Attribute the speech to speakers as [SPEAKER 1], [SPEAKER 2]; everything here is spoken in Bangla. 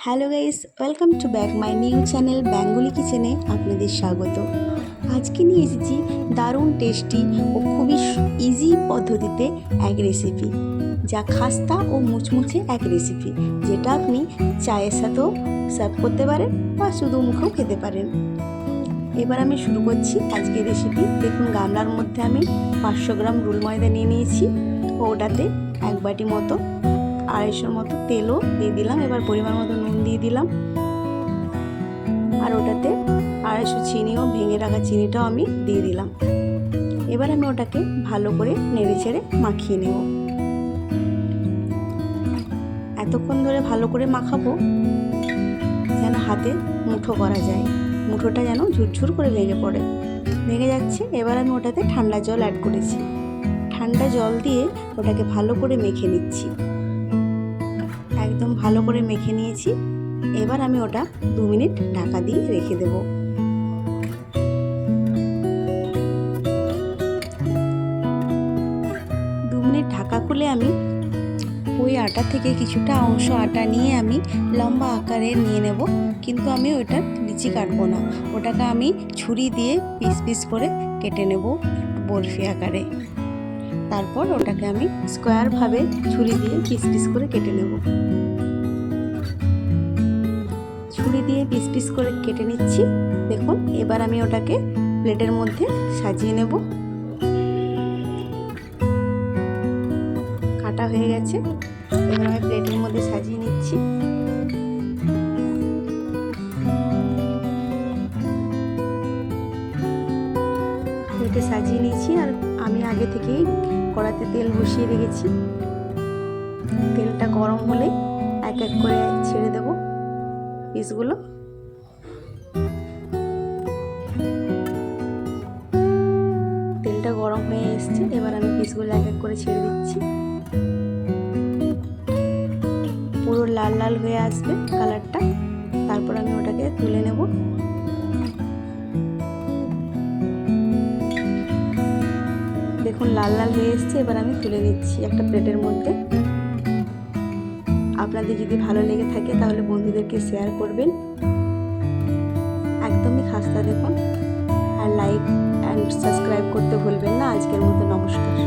[SPEAKER 1] Hello guys, welcome to back my new channel Bengali কিচেনে আপনাদের স্বাগত। আজকে নিয়ে এসেছি দারুণ টেস্টি ও খুবই ইজি পদ্ধতিতে এক রেসিপি, যা খাস্তা ও মুচমুচে এক রেসিপি, যেটা আপনি চায়ের সাথেও সার্ভ করতে পারেন বা শুধু মুখেও খেতে পারেন। এবার আমি শুরু করছি আজকের রেসিপি। দেখুন, গামলার মধ্যে আমি 500 গ্রাম রুল ময়দা নিয়ে নিয়েছি ও ওটাতে 1 বাটি মতো 250 মতো তেলও দিয়ে দিলাম। এবার পরিমাণ মতো নুন দিয়ে দিলাম, আর ওটাতে 250 চিনিও, ভেঙে রাখা চিনিটাও আমি দিয়ে দিলাম। এবার আমি ওটাকে ভালো করে নেড়ে ছেড়ে মাখিয়ে নেব। এতক্ষণ ধরে ভালো করে মাখাবো যেন হাতে মুঠো করা যায়, মুঠোটা যেন ঝুরঝুর করে ভেঙে যাচ্ছে। এবার আমি ওটাতে ঠান্ডা জল অ্যাড করেছি। ঠান্ডা জল দিয়ে ওটাকে ভালো করে মেখে নিচ্ছি। একদম ভালো করে মেখে নিয়েছি। এবার আমি ওটা 2 মিনিট ঢাকা দিয়ে রেখে দেব। দু মিনিট ঢাকা খুলে আমি ওই আটা থেকে কিছুটা অংশ আটা নিয়ে আমি লম্বা আকারে নিয়ে নেব, কিন্তু আমি ওটা লিচি কাটবো না, ওটাকে আমি ছুরি দিয়ে পিস পিস করে কেটে নেব বরফি আকারে। তারপর ওটাকে আমি স্কোয়ারভাবে ছুরি দিয়ে পিস পিস করে কেটে নেব। ছুরি দিয়ে পিস পিস করে কেটে নিচ্ছি। দেখুন, এবার আমি ওটাকে প্লেটের মধ্যে সাজিয়ে নেব। কাটা হয়ে গেছে, এবার আমি প্লেটের মধ্যে সাজিয়ে নিচ্ছি। প্লেটে সাজিয়ে নিয়েছি, আর আমি আগে থেকেই কড়াতে তেল বসিয়ে রেখেছি। তেলটা গরম হলে এক এক করে ছেড়ে দেব পিসগুলো। তেলটা গরম হয়ে এসছে, এবার আমি পিসগুলো এক এক করে ছেড়ে দিচ্ছি। পুরো লাল লাল হয়ে আসবে কালারটা, তারপর আমি ওটাকে তুলে নেব। দেখুন, লাল লাল হয়ে এসছে, এবার আমি তুলে নিচ্ছি একটা প্লেটের মধ্যে। আপনাদের যদি ভালো লেগে থাকে তাহলে বন্ধুদেরকে শেয়ার করবেন। একদমই খাস্তা দেখুন, আর লাইক অ্যান্ড সাবস্ক্রাইব করতে ভুলবেন না। আজকের মতো নমস্কার।